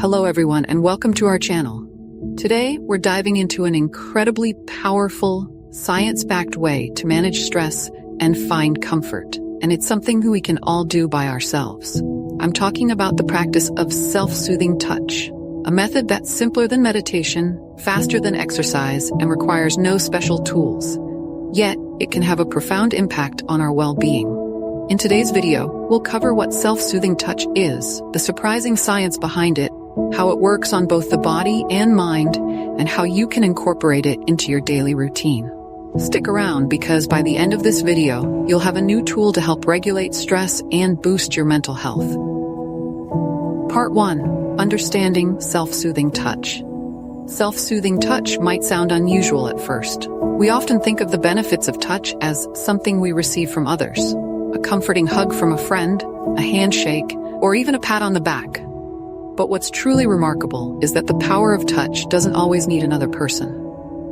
Hello everyone and welcome to our channel. Today we're diving into an incredibly powerful, science-backed way to manage stress and find comfort. And it's something we can all do by ourselves. I'm talking about the practice of self-soothing touch, a method that's simpler than meditation, faster than exercise, and requires no special tools. Yet, it can have a profound impact on our well-being. In today's video, we'll cover what self-soothing touch is, the surprising science behind it, how it works on both the body and mind, and how you can incorporate it into your daily routine. Stick around because by the end of this video, you'll have a new tool to help regulate stress and boost your mental health. Part 1. Understanding self-soothing touch. Self-soothing touch might sound unusual at first. We often think of the benefits of touch as something we receive from others. A comforting hug from a friend, a handshake, or even a pat on the back. But what's truly remarkable is that the power of touch doesn't always need another person.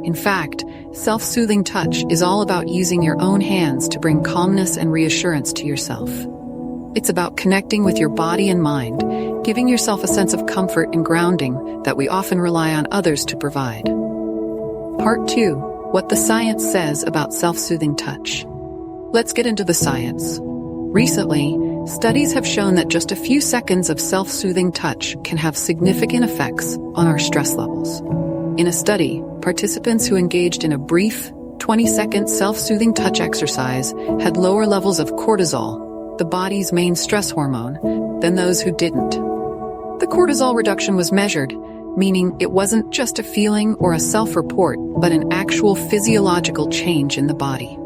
In fact, self-soothing touch is all about using your own hands to bring calmness and reassurance to yourself. It's about connecting with your body and mind, giving yourself a sense of comfort and grounding that we often rely on others to provide. Part 2. What the science says about self-soothing touch. Let's get into the science. Recently, studies have shown that just a few seconds of self-soothing touch can have significant effects on our stress levels. In a study, participants who engaged in a brief, 20-second self-soothing touch exercise had lower levels of cortisol, the body's main stress hormone, than those who didn't. The cortisol reduction was measured, meaning it wasn't just a feeling or a self-report, but an actual physiological change in the body.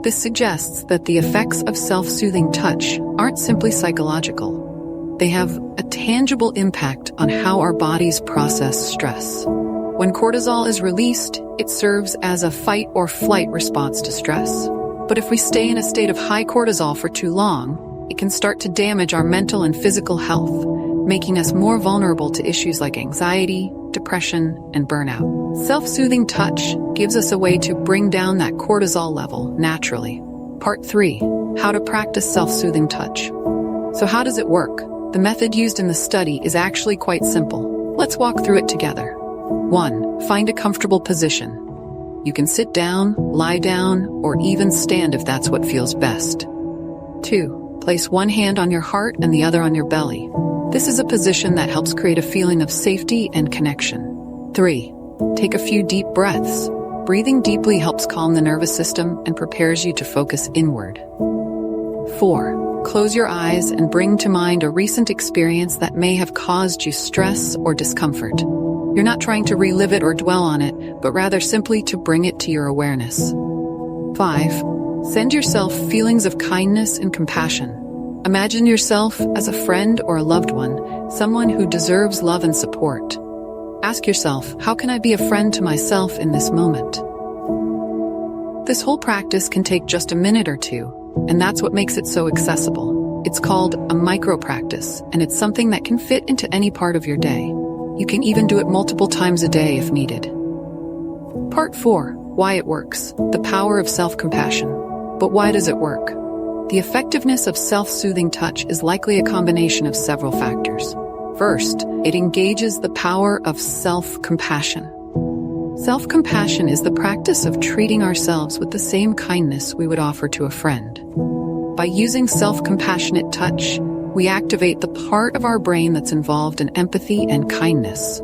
This suggests that the effects of self-soothing touch aren't simply psychological. They have a tangible impact on how our bodies process stress. When cortisol is released, it serves as a fight-or-flight response to stress. But if we stay in a state of high cortisol for too long, it can start to damage our mental and physical health, making us more vulnerable to issues like anxiety, depression, and burnout. Self-soothing touch gives us a way to bring down that cortisol level naturally. Part 3. How to practice self-soothing touch. So how does it work? The method used in the study is actually quite simple. Let's walk through it together. 1. Find a comfortable position. You can sit down, lie down, or even stand if that's what feels best. 2. Place one hand on your heart and the other on your belly. This is a position that helps create a feeling of safety and connection. 3. Take a few deep breaths. Breathing deeply helps calm the nervous system and prepares you to focus inward. 4. Close your eyes and bring to mind a recent experience that may have caused you stress or discomfort. You're not trying to relive it or dwell on it, but rather simply to bring it to your awareness. 5. Send yourself feelings of kindness and compassion. Imagine yourself as a friend or a loved one, someone who deserves love and support. Ask yourself, how can I be a friend to myself in this moment? This whole practice can take just a minute or two, and that's what makes it so accessible. It's called a micro-practice, and it's something that can fit into any part of your day. You can even do it multiple times a day if needed. Part 4. Why it works. The power of self-compassion. But why does it work? The effectiveness of self-soothing touch is likely a combination of several factors. First, it engages the power of self-compassion. Self-compassion is the practice of treating ourselves with the same kindness we would offer to a friend. By using self-compassionate touch, we activate the part of our brain that's involved in empathy and kindness.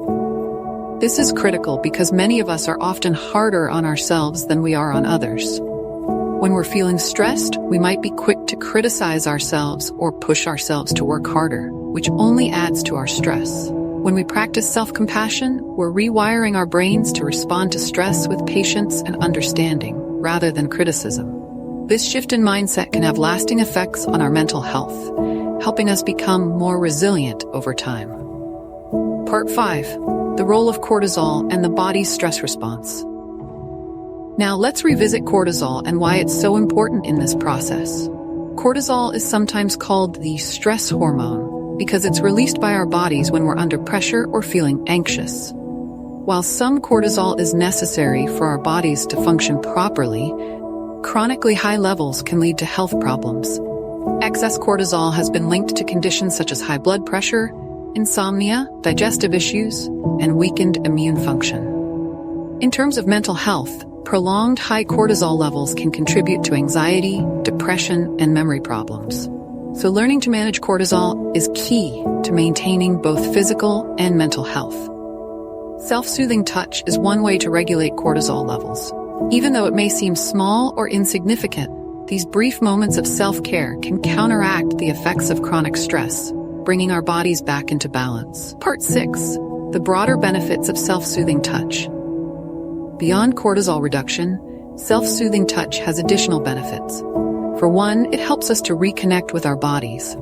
This is critical because many of us are often harder on ourselves than we are on others. When we're feeling stressed, we might be quick to criticize ourselves or push ourselves to work harder, which only adds to our stress. When we practice self-compassion, we're rewiring our brains to respond to stress with patience and understanding, rather than criticism. This shift in mindset can have lasting effects on our mental health, helping us become more resilient over time. Part 5. The role of cortisol and the body's stress response. Now let's revisit cortisol and why it's so important in this process. Cortisol is sometimes called the stress hormone because it's released by our bodies when we're under pressure or feeling anxious. While some cortisol is necessary for our bodies to function properly, chronically high levels can lead to health problems. Excess cortisol has been linked to conditions such as high blood pressure, insomnia, digestive issues, and weakened immune function. In terms of mental health, prolonged high cortisol levels can contribute to anxiety, depression, and memory problems. So learning to manage cortisol is key to maintaining both physical and mental health. Self-soothing touch is one way to regulate cortisol levels. Even though it may seem small or insignificant, these brief moments of self-care can counteract the effects of chronic stress, bringing our bodies back into balance. Part 6. The broader benefits of self-soothing touch. Beyond cortisol reduction, self-soothing touch has additional benefits. For one, it helps us to reconnect with our bodies.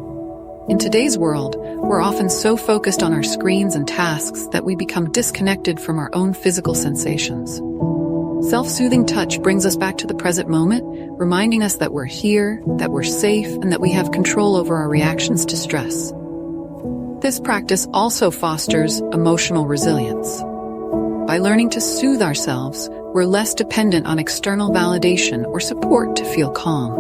In today's world, we're often so focused on our screens and tasks that we become disconnected from our own physical sensations. Self-soothing touch brings us back to the present moment, reminding us that we're here, that we're safe, and that we have control over our reactions to stress. This practice also fosters emotional resilience. By learning to soothe ourselves, we're less dependent on external validation or support to feel calm.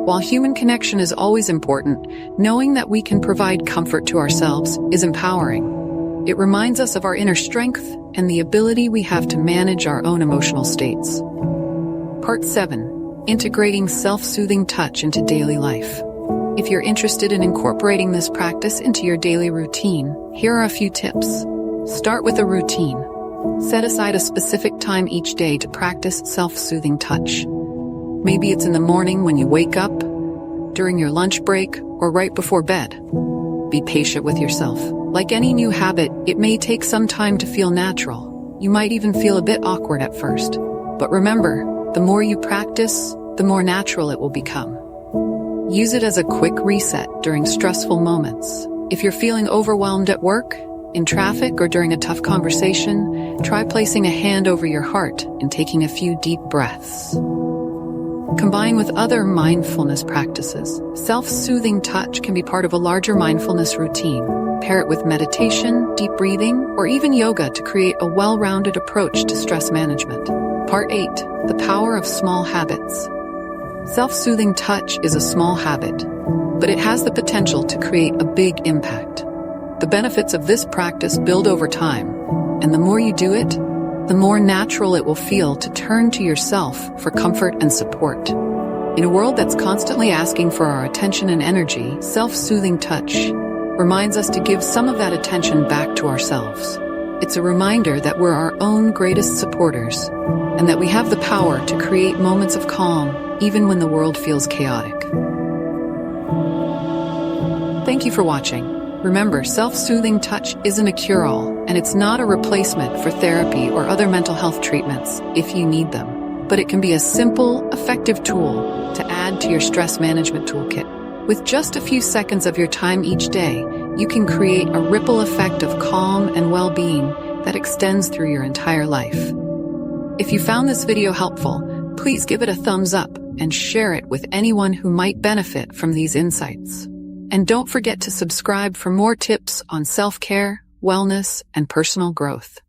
While human connection is always important, knowing that we can provide comfort to ourselves is empowering. It reminds us of our inner strength and the ability we have to manage our own emotional states. Part 7. Integrating self-soothing touch into daily life. If you're interested in incorporating this practice into your daily routine, here are a few tips. Start with a routine. Set aside a specific time each day to practice self-soothing touch. Maybe it's in the morning when you wake up, during your lunch break, or right before bed. Be patient with yourself. Like any new habit, it may take some time to feel natural. You might even feel a bit awkward at first. But remember, the more you practice, the more natural it will become. Use it as a quick reset during stressful moments. If you're feeling overwhelmed at work, in traffic, or during a tough conversation, try placing a hand over your heart and taking a few deep breaths. Combined with other mindfulness practices, self-soothing touch can be part of a larger mindfulness routine. Pair it with meditation, deep breathing, or even yoga to create a well-rounded approach to stress management. Part 8. The power of small habits. Self-soothing touch is a small habit, but it has the potential to create a big impact. The benefits of this practice build over time, and the more you do it, the more natural it will feel to turn to yourself for comfort and support. In a world that's constantly asking for our attention and energy, self-soothing touch reminds us to give some of that attention back to ourselves. It's a reminder that we're our own greatest supporters, and that we have the power to create moments of calm, even when the world feels chaotic. Thank you for watching. Remember, self-soothing touch isn't a cure-all, and it's not a replacement for therapy or other mental health treatments if you need them. But it can be a simple, effective tool to add to your stress management toolkit. With just a few seconds of your time each day, you can create a ripple effect of calm and well-being that extends through your entire life. If you found this video helpful, please give it a thumbs up and share it with anyone who might benefit from these insights. And don't forget to subscribe for more tips on self-care, wellness, and personal growth.